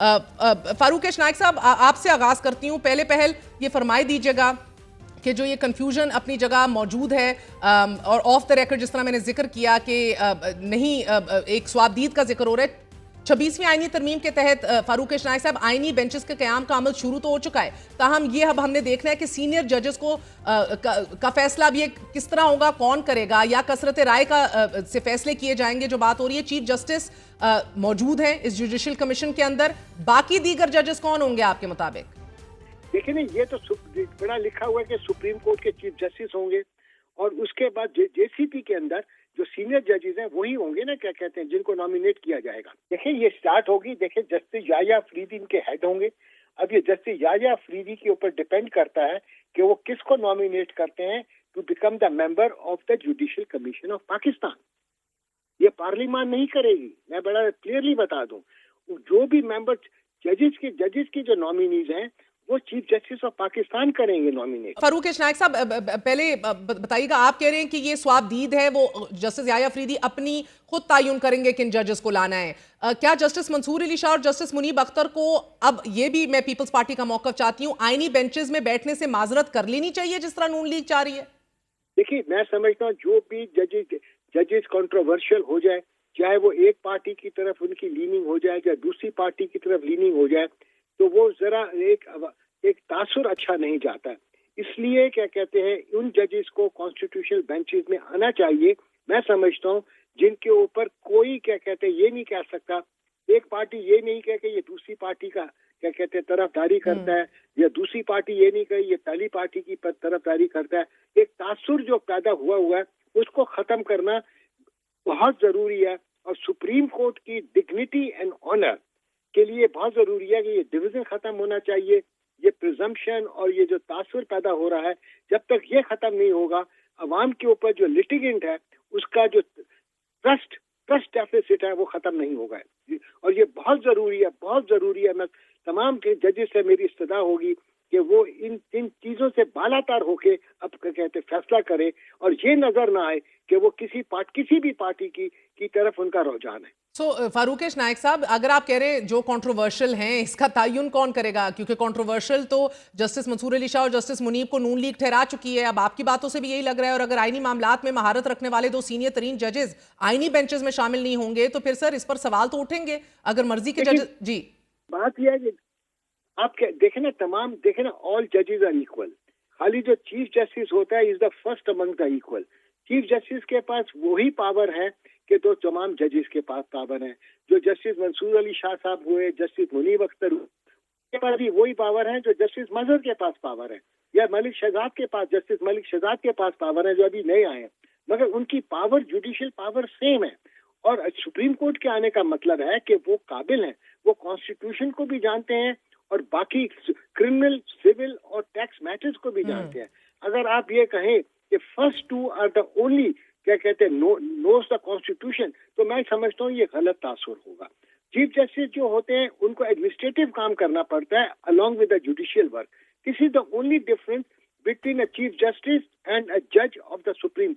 फारूक नाइक साहब, आपसे आगाज़ करती हूँ। पहले पहल ये फरमाई दीजिएगा कि जो ये कन्फ्यूजन अपनी जगह मौजूद है और ऑफ द रिकॉर्ड जिस तरह मैंने जिक्र किया कि नहीं एक स्वाबदीद का जिक्र हो रहा है। 26वीं आईनी तरमीम के तहत फारूक नाइक साहब, आईनी बेंचेस के क़याम का अमल शुरू तो हो चुका है, ताहम ये अब हमने देखना है कि सीनियर जजेस को का फैसला अब ये किस तरह होगा, कौन करेगा, या कसरत राय का से फैसले किए जाएंगे। जो बात हो रही है, चीफ जस्टिस मौजूद हैं इस जुडिशल कमीशन के अंदर, बाकी दीगर जजेस कौन होंगे आपके मुताबिक? देखिए ना, ये तो बड़ा लिखा हुआ है कि सुप्रीम कोर्ट के चीफ जस्टिस होंगे और उसके बाद जेसीपी के अंदर जो सीनियर जजेस हैं वही होंगे ना, क्या कहते हैं, जिनको नॉमिनेट किया जाएगा। देखिए ये स्टार्ट होगी, देखिए जस्टिस याह्या अफरीदी इनके हेड होंगे। अब ये जस्टिस याह्या अफरीदी के ऊपर डिपेंड करता है कि वो किसको नॉमिनेट करते हैं to become the member of the judicial commission of Pakistan. ये पार्लियामान नहीं करेगी, मैं बड़ा क्लियरली बता दूं। जो भी मेंबर जजेस की जो नॉमिनीज हैं वो चीफ जस्टिस ऑफ पाकिस्तान करेंगे नॉमिनेट। फारूक नाइक साहब, पहले बताइएगा, आप कह रहे हैं कि ये स्वाबदीद है, वो जस्टिस याह्या अफरीदी अपनी खुद तायुन करेंगे किन जजेस को लाना है। क्या जस्टिस मंसूर अली शाह और जस्टिस मुनीब अख्तर को, अब ये भी मैं पीपल्स पार्टी का मौक़िफ़ चाहती हूँ, आईनी बेंचेस में बैठने से माजरत कर लेनी चाहिए जिस तरह नून लीग चाह रही है? देखिए मैं समझता हूँ जो भी जजेस कंट्रोवर्शियल हो जाए, चाहे वो एक पार्टी की तरफ उनकी लीनिंग हो जाए या दूसरी पार्टी की तरफ लीनिंग हो जाए, तो वो जरा एक तासुर अच्छा नहीं जाता। इसलिए क्या कहते हैं, उन जजेस को कॉन्स्टिट्यूशनल बेंचेस में आना चाहिए। मैं समझता हूँ जिनके ऊपर कोई क्या कहते हैं ये नहीं कह सकता, एक पार्टी ये नहीं कह के ये दूसरी पार्टी का क्या कहते हैं तरफदारी करता है, या दूसरी पार्टी ये नहीं कहे ये पहली पार्टी की तरफदारी करता है। एक तासुर जो पैदा हुआ है उसको खत्म करना बहुत जरूरी है, और सुप्रीम कोर्ट की डिग्निटी एंड ऑनर के लिए बहुत जरूरी है कि ये डिवीजन खत्म होना चाहिए। ये प्रिजम्पशन और ये जो तासुर पैदा हो रहा है, जब तक ये खत्म नहीं होगा, अवाम के ऊपर जो लिटिगेंट है उसका जो ट्रस्ट डेफिसिट है वो खत्म नहीं होगा। और ये बहुत जरूरी है। मैं तमाम के जजेस से मेरी इस्तदा होगी कि वो इन चीजों से बालातर होके अब कहते फैसला करे, और ये नजर ना आए कि वो किसी भी पार्टी की तरफ उनका रुझान है। फारूक नाइक साहब, अगर आप कह रहे हैं जो कंट्रोवर्शियल हैं इसका तायुन कौन करेगा, क्योंकि कंट्रोवर्शियल तो जस्टिस मंसूर अली शाह और जस्टिस मुनीब को नून लीग ठहरा चुकी है। अब आपकी बातों से भी यही लग रहा है, और अगर आईनी मामलात में महारत रखने वाले दो सीनियर तरीन जजेस आईनी बेंचेस में शामिल नहीं होंगे तो फिर सर इस पर सवाल तो उठेंगे। अगर मर्जी के जजेस, जी बात यह है कि आप देखें ना, ऑल जजेस आर इक्वल। खाली जो चीफ जस्टिस होता है is the first among the equal. Chief justice के पास वही पावर है कि दो तमाम जजेस के पास पावर है। जो जस्टिस मंसूर अली शाह साहब हुए, जस्टिस मुनीब अख्तर के पास भी वही पावर है जो जस्टिस मजहर के पास पावर है, या मलिक शहजाद के पास, जस्टिस मलिक शहजाद के पास पावर है जो अभी नए आए हैं। मगर उनकी पावर, जुडिशियल पावर सेम है। और सुप्रीम कोर्ट के आने का मतलब है कि वो काबिल हैं, वो कॉन्स्टिट्यूशन को भी जानते हैं और बाकी क्रिमिनल, सिविल और टैक्स मैटर्स को भी जानते हैं। अगर आप ये कहें कि first two are the only क्या कहते हैं नोस द कॉन्स्टिट्यूशन, तो मैं समझता हूँ ये गलत तासुर होगा। चीफ जस्टिस जो होते हैं उनको एडमिनिस्ट्रेटिव काम करना पड़ता है along with the judicial work. This is the only difference between a chief justice and a judge of the Supreme